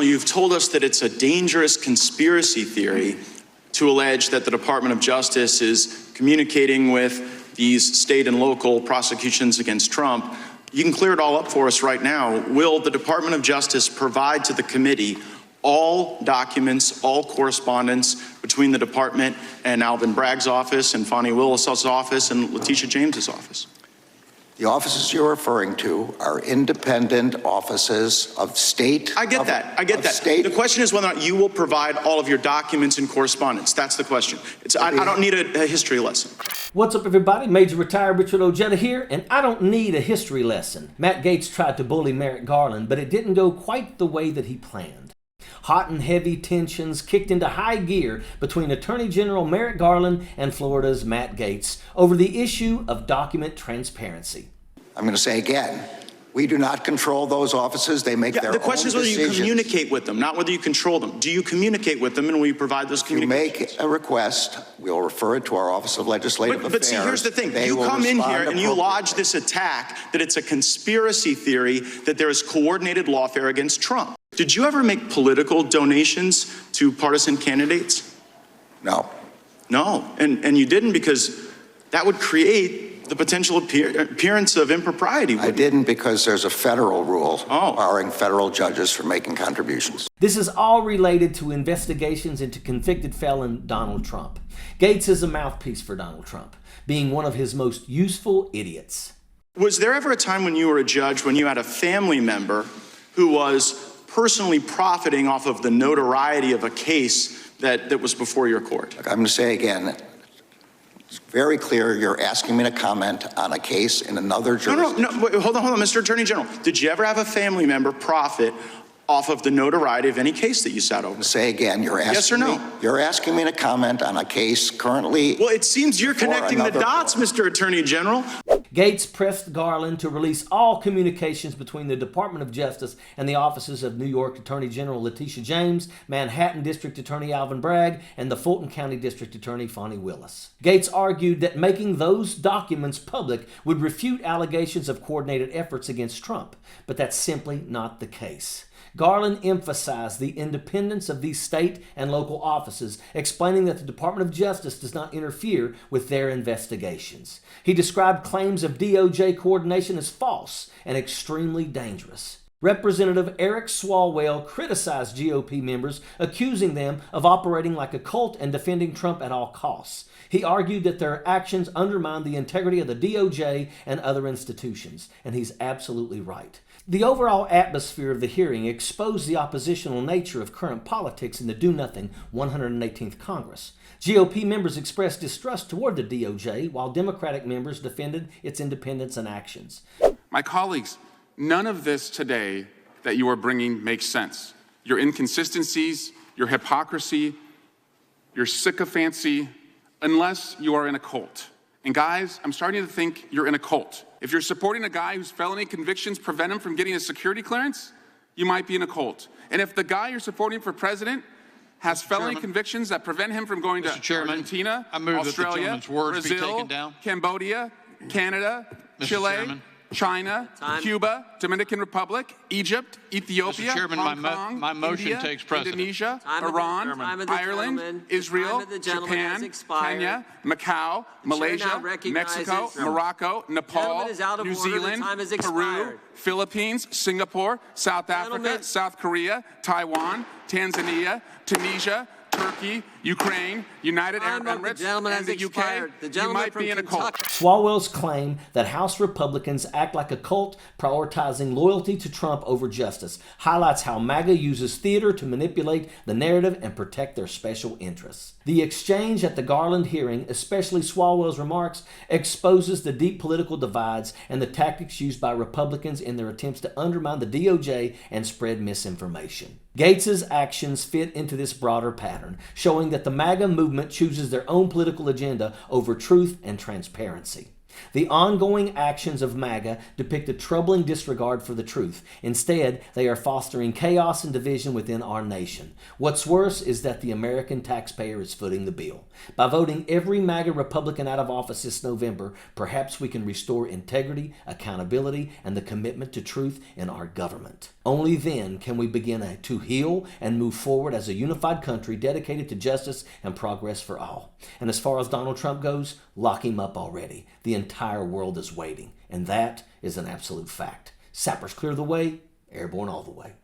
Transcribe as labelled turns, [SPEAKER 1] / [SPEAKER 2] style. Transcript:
[SPEAKER 1] You've told us that it's a dangerous conspiracy theory to allege that the Department of Justice is communicating with these state and local prosecutions against Trump. You can clear it all up for us right now. Will the Department of Justice provide to the committee all documents, all correspondence between the department and Alvin Bragg's office and Fani Willis's office and Letitia James's office?
[SPEAKER 2] The offices you're referring to are independent offices of state.
[SPEAKER 1] I get that. The question is whether or not you will provide all of your documents and correspondence. That's the question. I don't need a history lesson.
[SPEAKER 3] What's up, everybody? Major Retired Richard Ojeda here, and I don't need a history lesson. Matt Gaetz tried to bully Merrick Garland, but it didn't go quite the way that he planned. Hot and heavy tensions kicked into high gear between Attorney General Merrick Garland and Florida's Matt Gaetz over the issue of document transparency.
[SPEAKER 2] I'm going to say again, we do not control those offices. They make their own decisions.
[SPEAKER 1] The question is whether you communicate with them, not whether you control them. Do you communicate with them, and will you provide those communications?
[SPEAKER 2] If you make a request, we'll refer it to our Office of Legislative Affairs.
[SPEAKER 1] But see, here's the thing. You come in here and you lodge this attack that it's a conspiracy theory, that there is coordinated lawfare against Trump. Did you ever make political donations to partisan candidates?
[SPEAKER 2] No.
[SPEAKER 1] No, and you didn't, because that would create the potential appearance of impropriety.
[SPEAKER 2] I didn't, because there's a federal rule barring federal judges from making contributions.
[SPEAKER 3] This is all related to investigations into convicted felon Donald Trump. Gaetz is a mouthpiece for Donald Trump, being one of his most useful idiots.
[SPEAKER 1] Was there ever a time when you were a judge when you had a family member who was personally profiting off of the notoriety of a case that was before your court?
[SPEAKER 2] Look, I'm going to say again, it's very clear you're asking me to comment on a case in another jurisdiction.
[SPEAKER 1] No, wait, hold on, Mr. Attorney General. Did you ever have a family member profit off of the notoriety of any case that you sat over?
[SPEAKER 2] Say again, you're asking
[SPEAKER 1] yes or no?
[SPEAKER 2] You're asking me to comment on a case currently.
[SPEAKER 1] Well, it seems you're connecting the dots, Mr. Attorney General.
[SPEAKER 3] Gaetz pressed Garland to release all communications between the Department of Justice and the offices of New York Attorney General Letitia James, Manhattan District Attorney Alvin Bragg, and the Fulton County District Attorney Fani Willis. Gaetz argued that making those documents public would refute allegations of coordinated efforts against Trump, but that's simply not the case. Garland emphasized the independence of these state and local offices, explaining that the Department of Justice does not interfere with their investigations. He described claims of DOJ coordination as false and extremely dangerous. Representative Eric Swalwell criticized GOP members, accusing them of operating like a cult and defending Trump at all costs. He argued that their actions undermine the integrity of the DOJ and other institutions, and he's absolutely right. The overall atmosphere of the hearing exposed the oppositional nature of current politics in the do-nothing 118th Congress. GOP members expressed distrust toward the DOJ, while Democratic members defended its independence and actions.
[SPEAKER 4] My colleagues, none of this today that you are bringing makes sense. Your inconsistencies, your hypocrisy, your sycophancy, unless you are in a cult. And guys, I'm starting to think you're in a cult. If you're supporting a guy whose felony convictions prevent him from getting a security clearance, you might be in a cult. And if the guy you're supporting for president has felony convictions that prevent him from going to Argentina, Australia, Brazil, Cambodia, Canada, Chile, China, Cuba, Dominican Republic, Egypt, Ethiopia, Hong Kong,
[SPEAKER 5] my motion
[SPEAKER 4] India,
[SPEAKER 5] takes precedent.
[SPEAKER 4] Indonesia, Iran, Ireland, Israel, Japan, Kenya, Macau, Malaysia, Mexico, Morocco, Nepal, New Zealand, Peru, Philippines, Singapore, South Africa, South Korea, Taiwan, Tanzania, Tunisia, Turkey, Ukraine, United Arab Emirates, and the UK, you might be in a cult.
[SPEAKER 3] Swalwell's claim that House Republicans act like a cult, prioritizing loyalty to Trump over justice, highlights how MAGA uses theater to manipulate the narrative and protect their special interests. The exchange at the Garland hearing, especially Swalwell's remarks, exposes the deep political divides and the tactics used by Republicans in their attempts to undermine the DOJ and spread misinformation. Gaetz's actions fit into this broader pattern, showing that the MAGA movement chooses their own political agenda over truth and transparency. The ongoing actions of MAGA depict a troubling disregard for the truth. Instead, they are fostering chaos and division within our nation. What's worse is that the American taxpayer is footing the bill. By voting every MAGA Republican out of office this November, perhaps we can restore integrity, accountability, and the commitment to truth in our government. Only then can we begin to heal and move forward as a unified country dedicated to justice and progress for all. And as far as Donald Trump goes, lock him up already. The entire world is waiting, and that is an absolute fact. Sappers clear the way, airborne all the way.